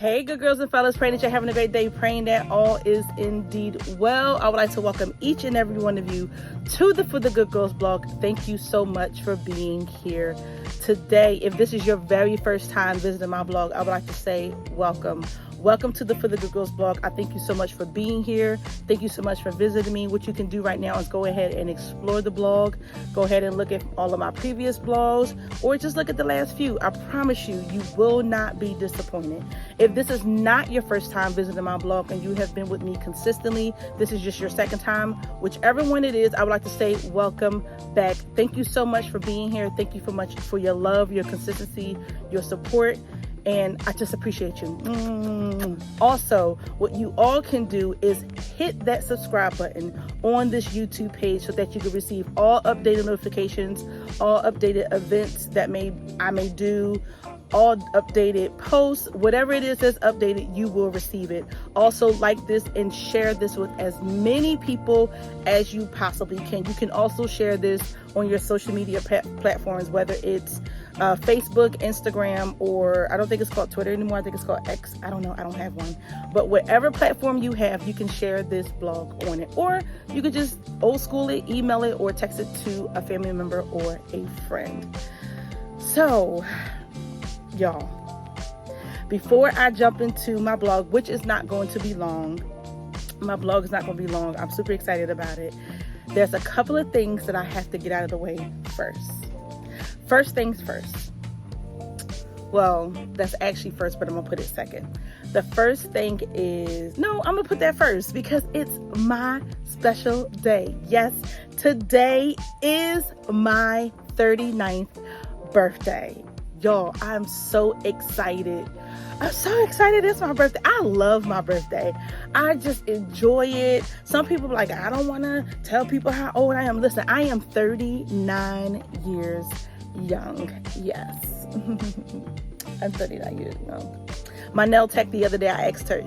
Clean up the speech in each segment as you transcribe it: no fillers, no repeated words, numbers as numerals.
Hey, good girls and fellas, praying that you're having a great day, praying that all is indeed well. I would like to welcome each and every one of you to the For the Good Girls blog. Thank you so much for being here today. If this is your very first time visiting my blog, I would like to say welcome. Welcome to the For the Good Girls blog. I thank you so much for being here. Thank you so much for visiting me. What you can do right now is go ahead and explore the blog. Go ahead and look at all of my previous blogs, or just look at the last few. I promise you, you will not be disappointed. If this is not your first time visiting my blog and you have been with me consistently, this is just your second time, whichever one it is, I would like to say welcome back. Thank you so much for being here. Thank you so much for your love, your consistency, your support. And I just appreciate you. Also, what you all can do is hit that subscribe button on this YouTube page so that you can receive all updated notifications, all updated events that I may do, all updated posts, whatever it is that's updated, you will receive it. Also, like this and share this with as many people as you possibly can. You can also share this on your social media platforms, whether it's Facebook, Instagram, or I don't think it's called Twitter anymore. I think it's called X. I don't know. I don't have one. But whatever platform you have, you can share this blog on it. Or you could just old school it, email it, or text it to a family member or a friend. So, y'all, before I jump into my blog, which is not going to be long, my blog is not going to be long. I'm super excited about it. There's a couple of things that I have to get out of the way first. First things first. Well, that's actually first, but I'm going to put it second. The first thing is, no, I'm going to put that first because it's my special day. Yes, today is my 39th birthday. Y'all, I'm so excited. I'm so excited. It's my birthday. I love my birthday. I just enjoy it. Some people are like, I don't want to tell people how old I am. Listen, I am 39 years young. Yes. I'm 39 years young. My nail tech the other day, I asked her,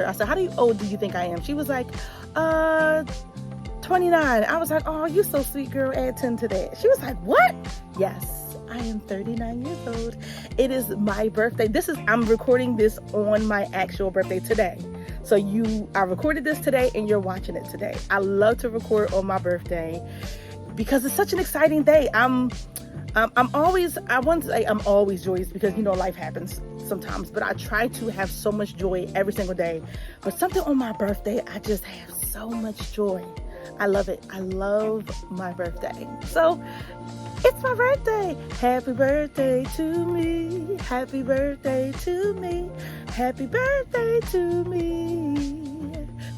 I said, how old do you think I am? She was like, 29. I was like, oh, you so sweet, girl. Add 10 to that. She was like, what? Yes. I am 39 years old. It is my birthday. I'm recording this on my actual birthday today. So I recorded this today and you're watching it today. I love to record on my birthday because it's such an exciting day. I'm always joyous because, life happens sometimes, but I try to have so much joy every single day. But something on my birthday, I just have so much joy. I love it. I love my birthday. So it's my birthday. Happy birthday to me. Happy birthday to me. Happy birthday to me.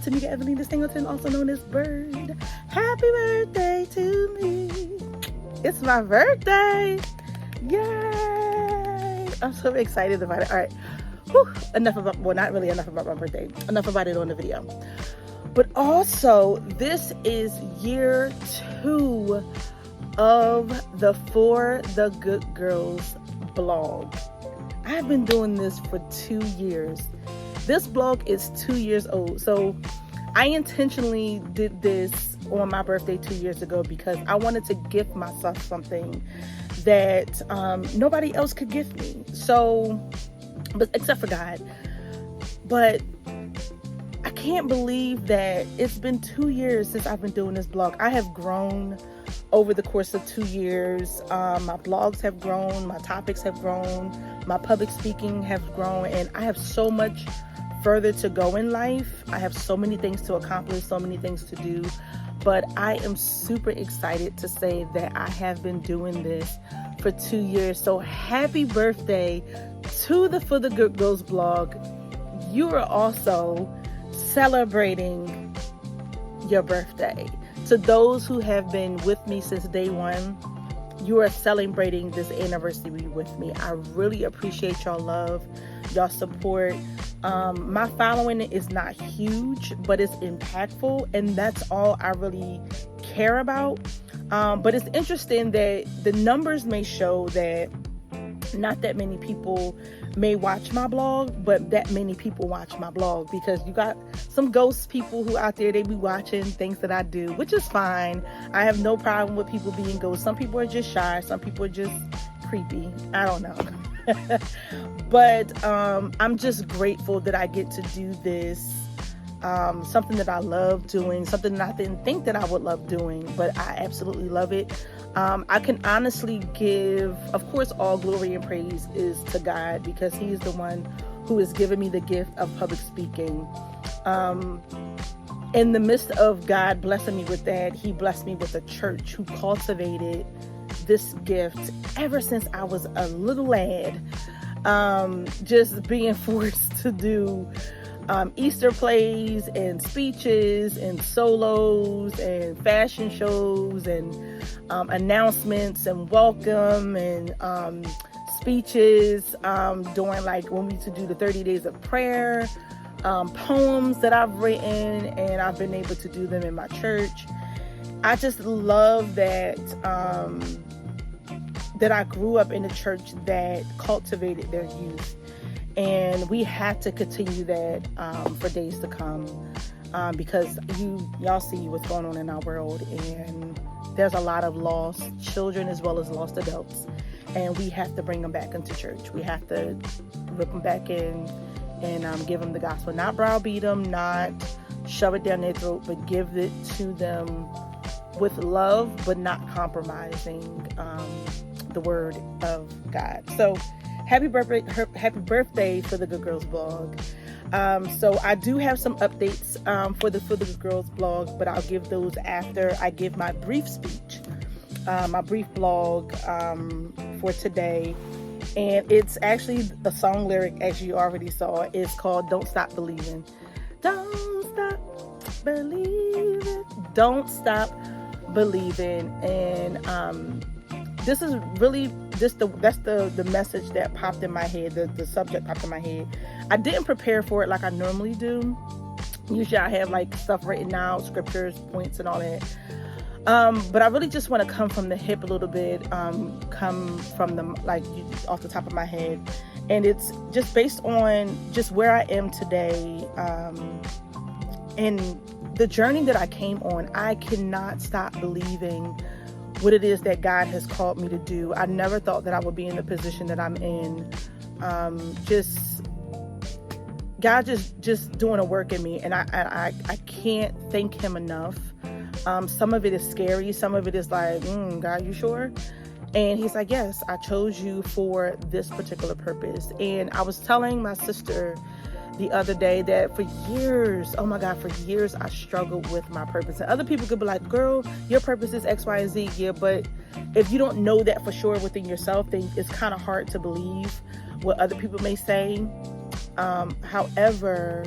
Tamika Evelina Singleton, also known as Bird. Happy birthday to me. It's my birthday. Yay. I'm so excited about it. All right. Not really enough about my birthday. Enough about it on the video. But also, this is year 2 of the For the Good Girls blog. I've been doing this for 2 years. This blog is 2 years old. So I intentionally did this on my birthday 2 years ago because I wanted to gift myself something that nobody else could gift me. So, but except for God. But I can't believe that it's been 2 years since I've been doing this blog. I have grown over the course of 2 years. My blogs have grown, my topics have grown, my public speaking has grown, and I have so much further to go in life. I have so many things to accomplish, so many things to do, but I am super excited to say that I have been doing this for 2 years. So happy birthday to the For the Good Girls blog. You are also celebrating your birthday. To those who have been with me since day one, you are celebrating this anniversary with me. I really appreciate y'all love, y'all support. My following is not huge, but it's impactful, and that's all I really care about. But it's interesting that the numbers may show that not that many people may watch my blog, but that many people watch my blog because you got some ghost people who out there, they be watching things that I do, which is fine. I have no problem with people being ghosts. Some people are just shy. Some people are just creepy. I don't know. But I'm just grateful that I get to do this. Something that I love doing, something that I didn't think that I would love doing, but I absolutely love it. I can honestly give, of course, all glory and praise is to God, because He is the one who has given me the gift of public speaking. In the midst of God blessing me with that, He blessed me with a church who cultivated this gift ever since I was a little lad. Just being forced to do Easter plays and speeches and solos and fashion shows and announcements and welcome and speeches during, like, when we used to do the 30 days of prayer, poems that I've written, and I've been able to do them in my church. I just love that that I grew up in a church that cultivated their youth. And we have to continue that for days to come, because y'all see what's going on in our world, and there's a lot of lost children as well as lost adults, and we have to bring them back into church. We have to rip them back in and give them the gospel, not browbeat them, not shove it down their throat, but give it to them with love, but not compromising the word of God. So happy birthday for the Good Girls Blog. So I do have some updates for the Good Girls Blog, but I'll give those after I give my brief speech, my brief blog for today. And it's actually a song lyric, as you already saw. It's called Don't Stop Believing. Don't stop believing. Don't stop believing. And this is really that's the message that popped in my head. The subject popped in my head. I didn't prepare for it like I normally do. Usually I have like stuff written out, scriptures, points, and all that. But I really just want to come from the hip a little bit, come from the, like, off the top of my head. And it's just based on just where I am today, and the journey that I came on. I cannot stop believing what it is that God has called me to do. I never thought that I would be in the position that I'm in. God just doing a work in me, and I can't thank Him enough. Some of it is scary. Some of it is like, God, you sure? And He's like, yes, I chose you for this particular purpose. And I was telling my sister the other day that for years, oh my God, for years I struggled with my purpose. And other people could be like, girl, your purpose is X, Y, and Z. Yeah, but if you don't know that for sure within yourself, then it's kind of hard to believe what other people may say. However,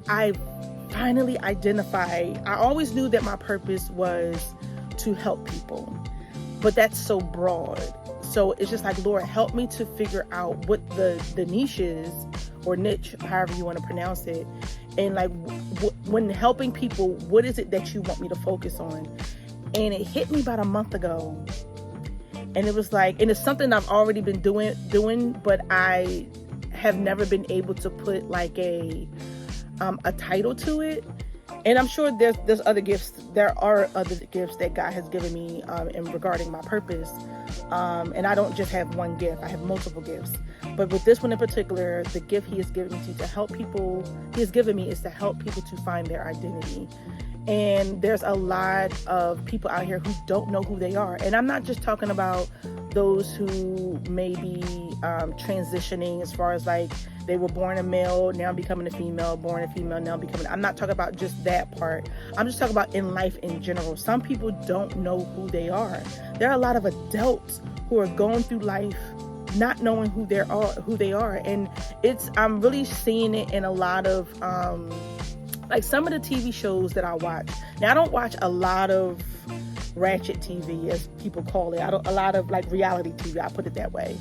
I finally identified, I always knew that my purpose was to help people, but that's so broad. So it's just like, Lord, help me to figure out what the niche is, or niche, however you want to pronounce it. And like, when helping people, what is it that you want me to focus on? And it hit me about a month ago. And it was like, and it's something I've already been doing, but I have never been able to put like a title to it. And I'm sure there's other gifts. There are other gifts that God has given me in regarding my purpose. And I don't just have one gift. I have multiple gifts. But with this one in particular, the gift He has given me to help people, He has given me is to help people to find their identity. And there's a lot of people out here who don't know who they are. And I'm not just talking about those who may be transitioning as far as like they were born a male, now becoming a female, born a female, now becoming, I'm not talking about just that part. I'm just talking about in life in general. Some people don't know who they are. There are a lot of adults who are going through life not knowing who they are. And I'm really seeing it in a lot of like some of the TV shows that I watch. Now, I don't watch a lot of ratchet TV, as people call it. A lot of like reality TV, I put it that way.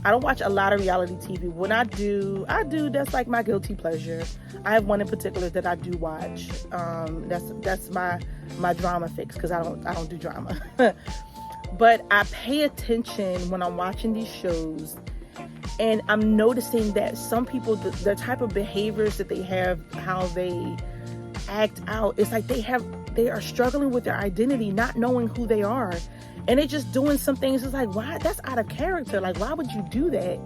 I don't watch a lot of reality TV. When I do, that's like my guilty pleasure. I have one in particular that I do watch. That's my drama fix, because I don't do drama. But I pay attention when I'm watching these shows, and I'm noticing that some people, the type of behaviors that they have, how they act out, it's like they are struggling with their identity, not knowing who they are. And they're just doing some things. It's like, why? That's out of character. Like, why would you do that?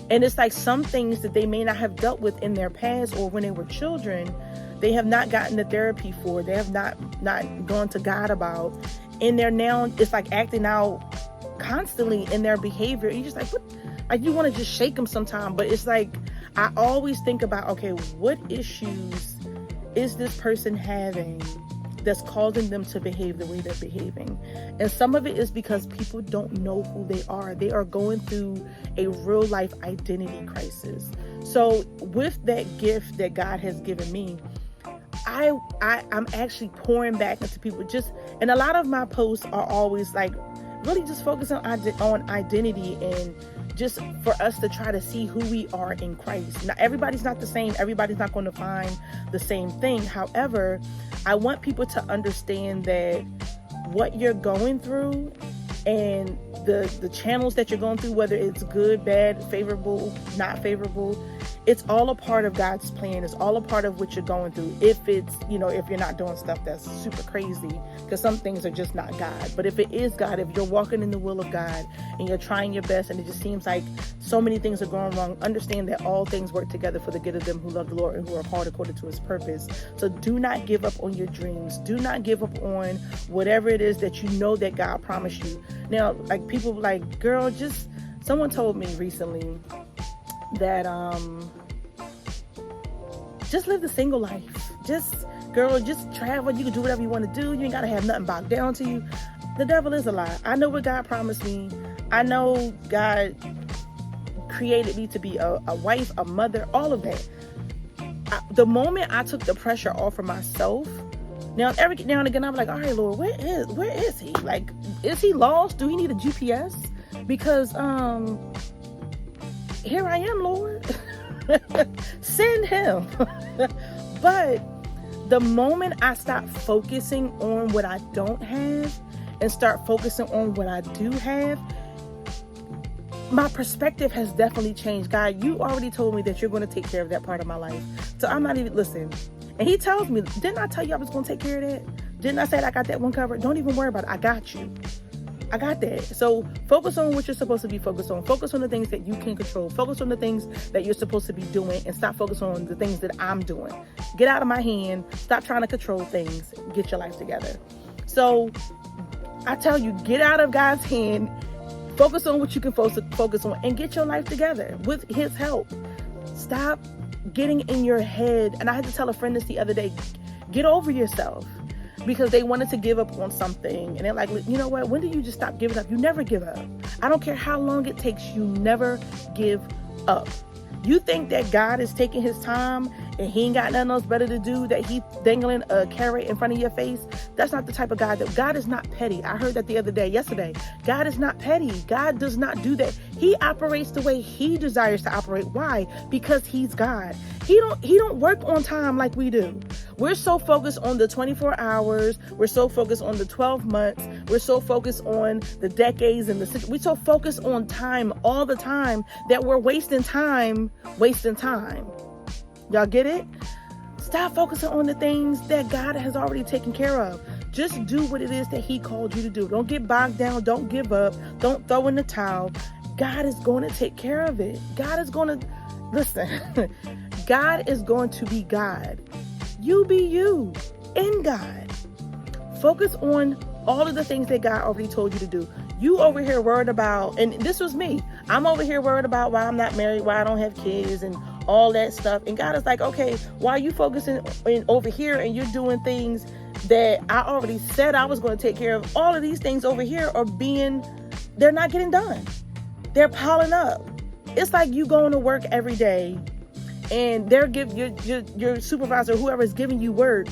And it's like some things that they may not have dealt with in their past or when they were children, they have not gotten the therapy for. They have not gone to God about. And they're now, it's like acting out constantly in their behavior. You're just like, what? Like, you want to just shake them sometime. But it's like, I always think about, okay, what issues is this person having that's causing them to behave the way they're behaving? And some of it is because people don't know who they are. They are going through a real life identity crisis. So with that gift that God has given me, I'm actually pouring back into people. And a lot of my posts are always like really just focusing on identity and just for us to try to see who we are in Christ. Now, everybody's not the same. Everybody's not going to find the same thing. However, I want people to understand that what you're going through and the channels that you're going through, whether it's good, bad, favorable, not favorable, it's all a part of God's plan. It's all a part of what you're going through. If it's, if you're not doing stuff that's super crazy, because some things are just not God. But if it is God, if you're walking in the will of God and you're trying your best and it just seems like so many things are going wrong, understand that all things work together for the good of them who love the Lord and who are called according to his purpose. So do not give up on your dreams. Do not give up on whatever it is that you know that God promised you. Now, like people like, girl, someone told me recently that just live the single life. Just travel. You can do whatever you want to do. You ain't gotta have nothing bogged down to you. The devil is a lie. I know what God promised me. I know God created me to be a wife, a mother, all of that. The moment I took the pressure off of myself, now and again I'm like, all right, Lord, where is he? Like, is he lost? Do he need a GPS? Because here I am, Lord. Send him. But the moment I stop focusing on what I don't have and start focusing on what I do have, my perspective has definitely changed. God, you already told me that you're going to take care of that part of my life. So I'm not even, listen. And he tells me, didn't I tell you I was going to take care of that? Didn't I say I got that one covered? Don't even worry about it. I got you. I got that. So focus on what you're supposed to be focused on. Focus on the things that you can control. Focus on the things that you're supposed to be doing and stop focusing on the things that I'm doing. Get out of my hand. Stop trying to control things. Get your life together. So I tell you, get out of God's hand. Focus on what you can focus on and get your life together with his help. Stop getting in your head. And I had to tell a friend this the other day, get over yourself. Because they wanted to give up on something. And they're like, you know what? When do you just stop giving up? You never give up. I don't care how long it takes. You never give up. You think that God is taking his time and he ain't got nothing else better to do, that he's dangling a carrot in front of your face? That's not the type of God God is not petty. I heard that yesterday. God is not petty. God does not do that. He operates the way he desires to operate. Why? Because he's God. He don't work on time like we do. We're so focused on the 24 hours. We're so focused on the 12 months. We're so focused on the decades and we're so focused on time all the time that we're wasting time. Y'all get it? Stop focusing on the things that God has already taken care of. Just do what it is that he called you to do. Don't get bogged down. Don't give up. Don't throw in the towel. God is going to take care of it. God is going to, listen, God is going to be God. You be you in God. Focus on all of the things that God already told you to do. You over here worried about, and this was me, I'm over here worried about why I'm not married, why I don't have kids and all that stuff. And God is like, okay, why are you focusing over here and you're doing things that I already said I was going to take care of? All of these things over here they're not getting done. They're piling up. It's like you going to work every day and they're your supervisor, whoever is giving you work,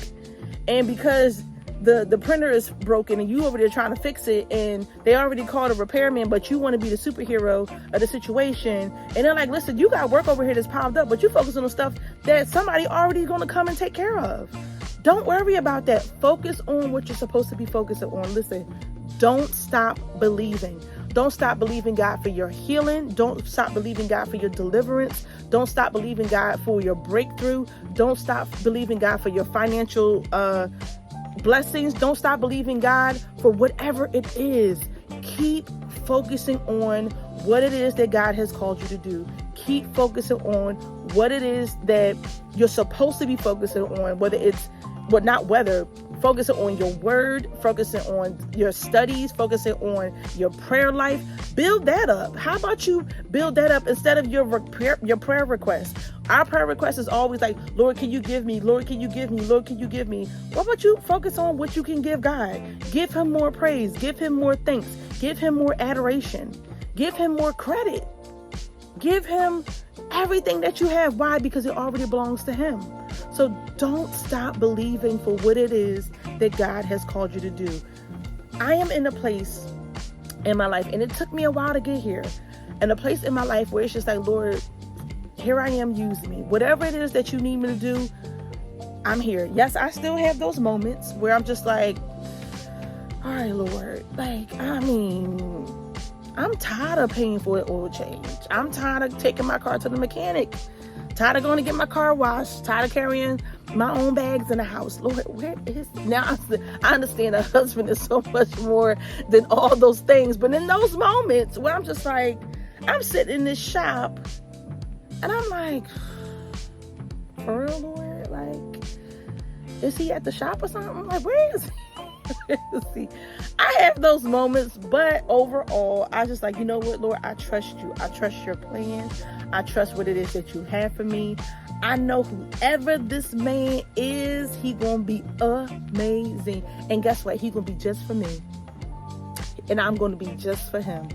and because the printer is broken and you over there trying to fix it and they already called a repairman, but you want to be the superhero of the situation, and they're like, listen, you got work over here that's piled up, but you focus on the stuff that somebody already going to come and take care of. Don't worry about that. Focus on what you're supposed to be focusing on. Listen, don't stop believing. Don't stop believing God for your healing. Don't stop believing God for your deliverance. Don't stop believing God for your breakthrough. Don't stop believing God for your financial blessings. Don't stop believing God for whatever it is. Keep focusing on what it is that God has called you to do. Keep focusing on what it is that you're supposed to be focusing on, focusing on your word, focusing on your studies, focusing on your prayer life. Build that up. How about you build that up instead of your prayer request? Our prayer request is always like, Lord, can you give me? Lord, can you give me? Lord, can you give me? What about you focus on what you can give God? Give him more praise. Give him more thanks. Give him more adoration. Give him more credit. Give him everything that you have. Why? Because it already belongs to him. So don't stop believing for what it is that God has called you to do. I am in a place in my life, and it took me a while to get here, and a place in my life where it's just like, Lord, here I am, use me. Whatever it is that you need me to do, I'm here. Yes, I still have those moments where I'm just like, all right, Lord, I'm tired of paying for an oil change. I'm tired of taking my car to the mechanic. Tired of going to get my car washed. Tired of carrying my own bags in the house. Lord, where is... Now, I understand a husband is so much more than all those things. But in those moments where I'm just like, I'm sitting in this shop and I'm like, for real, Lord? Like, is he at the shop or something? I'm like, where is he? See, I have those moments, but overall, I just like, you know what, Lord, I trust you. I trust your plan. I trust what it is that you have for me. I know whoever this man is, he gonna be amazing. And guess what? He gonna be just for me. And I'm gonna be just for him.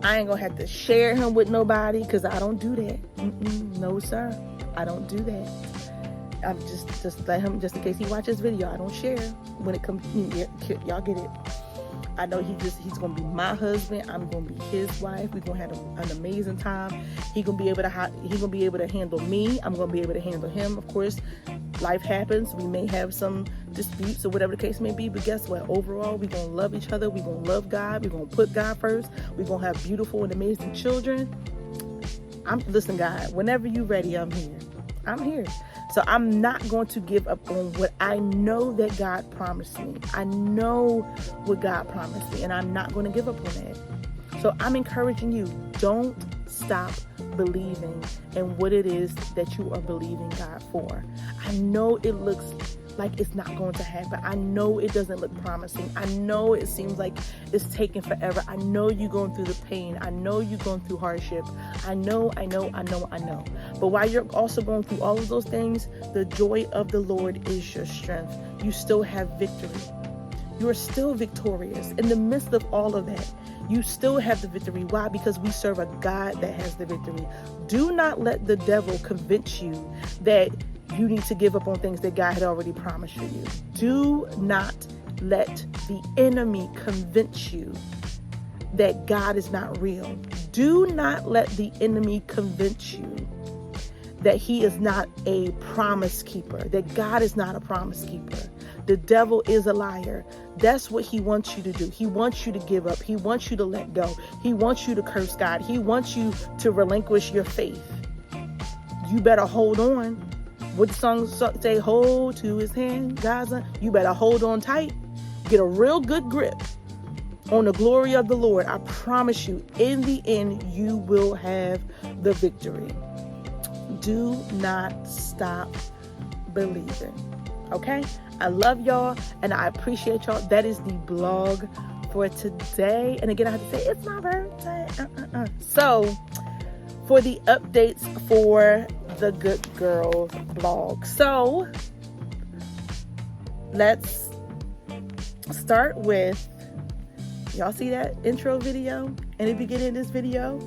I ain't gonna have to share him with nobody, because I don't do that. No, sir. I don't do that. I'm just let him, just in case he watches video, I don't share when it comes. Y'all get it. I know he's gonna be my husband. I'm gonna be his wife. We're gonna have an amazing time. He gonna be able to handle me. I'm gonna be able to handle him. Of course, life happens. We may have some disputes or whatever the case may be, but guess what? Overall, we're gonna love each other. We're gonna love God. We're gonna put God first. We're gonna have beautiful and amazing children. Listen, God, whenever you're ready, I'm here. I'm here. So I'm not going to give up on what I know that God promised me. I know what God promised me, and I'm not going to give up on that. So I'm encouraging you, don't stop believing in what it is that you are believing God for. I know it looks like it's not going to happen. I know it doesn't look promising. I know it seems like it's taking forever. I know you're going through the pain. I know you're going through hardship. I know. But while you're also going through all of those things, the joy of the Lord is your strength. You still have victory. You are still victorious. In the midst of all of that, you still have the victory. Why? Because we serve a God that has the victory. Do not let the devil convince you that you need to give up on things that God had already promised for you. Do not let the enemy convince you that God is not real. Do not let the enemy convince you that he is not a promise keeper, that God is not a promise keeper. The devil is a liar. That's what he wants you to do. He wants you to give up. He wants you to let go. He wants you to curse God. He wants you to relinquish your faith. You better hold on. What the song say? Hold to his hand, Gaza. You better hold on tight. Get a real good grip on the glory of the Lord. I promise you, in the end, you will have the victory. Do not stop believing. Okay? I love y'all and I appreciate y'all. That is the blog for today. And again, I have to say, it's my birthday. So, for the updates for the Good Girls Blog. So, let's start with, y'all see that intro video in the beginning of this video?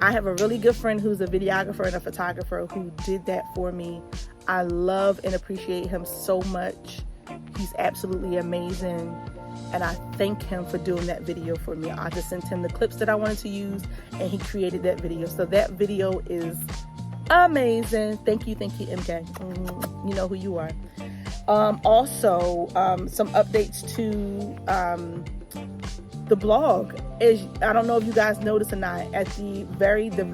I have a really good friend who's a videographer and a photographer who did that for me. I love and appreciate him so much. He's absolutely amazing. And I thank him for doing that video for me. I just sent him the clips that I wanted to use and he created that video. So that video is amazing. Thank you, MK. You know who you are. Also, some updates to the blog. I don't know if you guys noticed or not, at the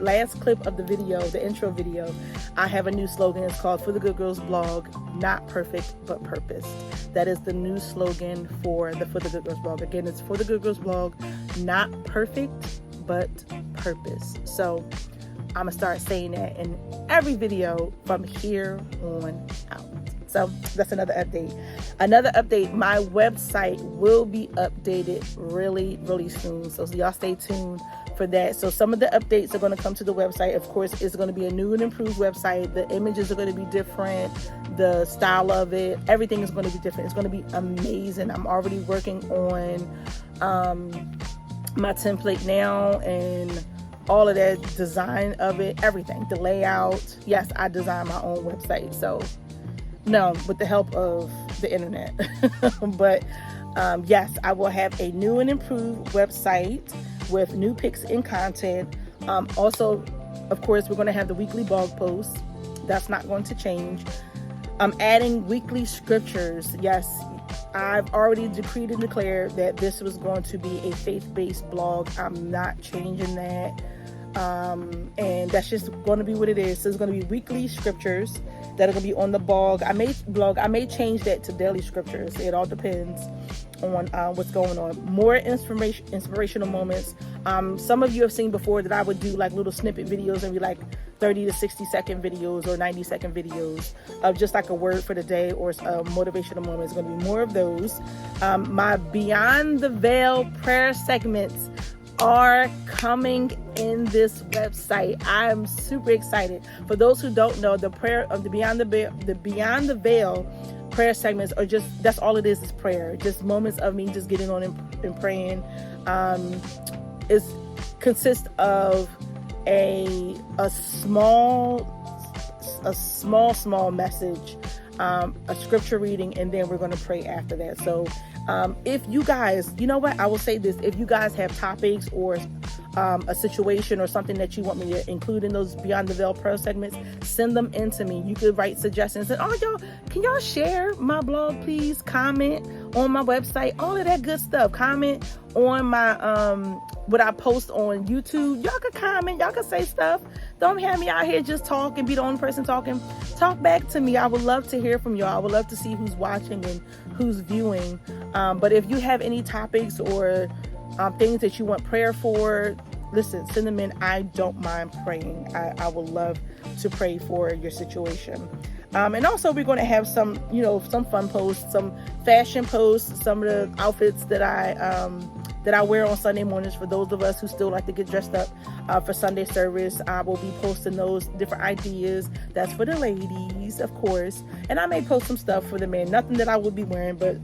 last clip of the video, the intro video, I have a new slogan. It's called For the Good Girls Blog, Not Perfect, But Purposed. That is the new slogan for the Good Girls Blog. Again, it's For the Good Girls Blog, not perfect, but purpose. So I'm gonna start saying that in every video from here on out. So that's another update. Another update, my website will be updated really, really soon. So y'all stay tuned for that. So some of the updates are going to come to the website. Of course, it's going to be a new and improved website. The images are going to be different. The style of it, everything is going to be different. It's going to be amazing. I'm already working on my template now and all of that design of it, everything, the layout. Yes, I design my own website. So no, with the help of the internet. But yes, I will have a new and improved website with new pics and content. Also, of course, we're going to have the weekly blog posts. That's not going to change. I'm adding weekly scriptures. Yes, I've already decreed and declared that this was going to be a faith-based blog. I'm not changing that. And that's just going to be what it is. So it's going to be weekly scriptures that are going to be on the blog. I may change that to daily scriptures. It all depends on what's going on. More inspirational moments. Some of you have seen before that I would do like little snippet videos and be like 30 to 60 second videos or 90 second videos of just like a word for the day or a motivational moment. It's going to be more of those. My Beyond the Veil prayer segments are coming in this website. I'm super excited. For those who don't know, the prayer of the Beyond the Veil prayer segments are just, that's all it is prayer. Just moments of me just getting on and praying. It consists of a small message, a scripture reading, and then we're going to pray after that. So if you guys, you know what, I will say this, if you guys have topics or a situation or something that you want me to include in those Beyond the Veil prayer segments, send them in to me. You could write suggestions and, can y'all share my blog, please? Comment on my website, all of that good stuff. Comment on my what I post on YouTube. Y'all can comment, y'all can say stuff. Don't have me out here just talk and be the only person talking. Talk back to me. I would love to hear from y'all. I would love to see who's watching and who's viewing. But if you have any topics or things that you want prayer for, listen, send them in. I don't mind praying. I would love to pray for your situation. And also we're going to have some fun posts, some fashion posts, some of the outfits that I wear on Sunday mornings for those of us who still like to get dressed up for Sunday service. I will be posting those different ideas. That's for the ladies, of course. And I may post some stuff for the men. Nothing that I would be wearing, but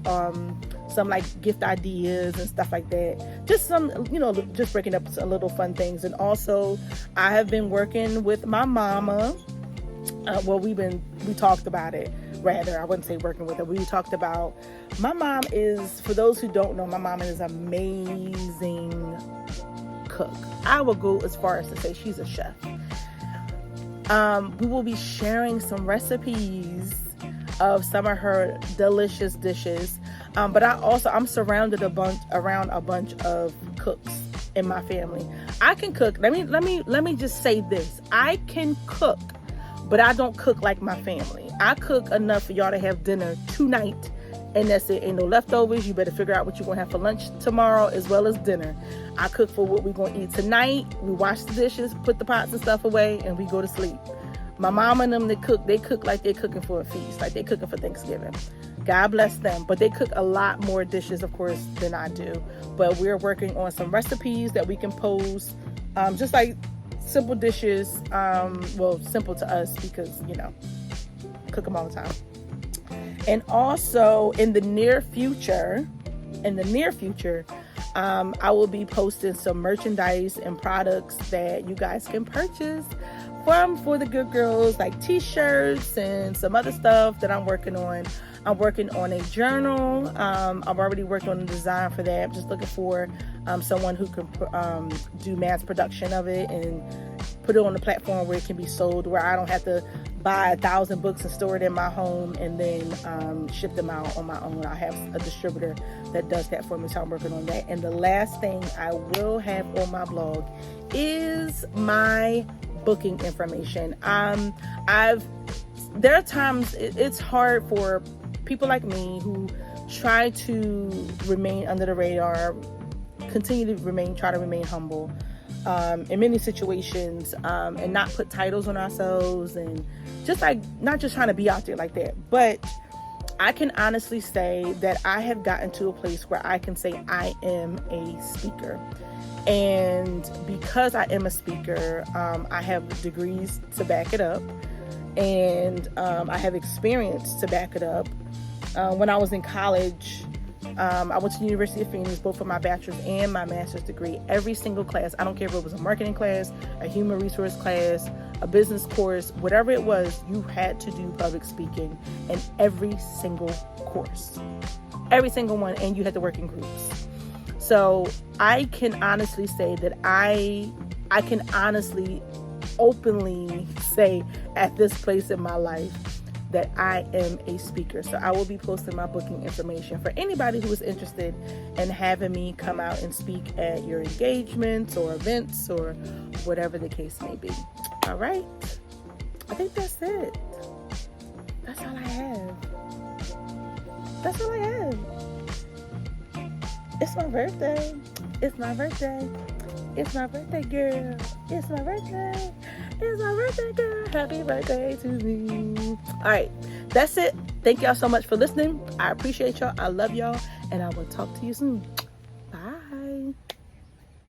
some like gift ideas and stuff like that. Just some, just breaking up a little fun things. And also, I have been working with my mama. We talked about it. Rather, I wouldn't say working with her. We talked about, my mom is, for those who don't know, my mom is an amazing cook. I will go as far as to say she's a chef. We will be sharing some recipes of some of her delicious dishes. But I'm surrounded around a bunch of cooks in my family. I can cook. Let me just say this. I can cook, but I don't cook like my family. I cook enough for y'all to have dinner tonight, and that's it. Ain't no leftovers. You better figure out what you're gonna have for lunch tomorrow as well as dinner. I cook for what we're gonna eat tonight. We wash the dishes, put the pots and stuff away, and we go to sleep. My mom and them, they cook like they're cooking for a feast, like they're cooking for Thanksgiving. God bless them. But they cook a lot more dishes, of course, than I do. But we're working on some recipes that we can post, just like simple dishes. Simple to us because, cook them all the time. And also in the near future, I will be posting some merchandise and products that you guys can purchase for the good girls, like t-shirts and some other stuff that I'm working on. I'm working on a journal. I've already worked on the design for that. I'm just looking for someone who can do mass production of it and put it on the platform where it can be sold, where I don't have to buy 1,000 books and store it in my home and then ship them out on my own. I have a distributor that does that for me, so I'm working on that. And the last thing I will have on my blog is my booking information. There are times it's hard for people like me who try to remain under the radar continue to try to remain humble in many situations, and not put titles on ourselves, and just like not just trying to be out there like that. But I can honestly say that I have gotten to a place where I can say I am a speaker. And because I am a speaker, I have degrees to back it up, and I have experience to back it up. When I was in college, I went to the University of Phoenix, both for my bachelor's and my master's degree. Every single class, I don't care if it was a marketing class, a human resource class, a business course, whatever it was, you had to do public speaking in every single course. Every single one, and you had to work in groups. So I can honestly say that I can honestly, openly say at this place in my life that I am a speaker. So I will be posting my booking information for anybody who is interested in having me come out and speak at your engagements or events or whatever the case may be. All right. I think that's it. That's all I have. That's all I have. It's my birthday. It's my birthday. It's my birthday, girl. It's my birthday. It's my birthday, girl. Happy birthday to me. All right. That's it. Thank y'all so much for listening. I appreciate y'all. I love y'all. And I will talk to you soon.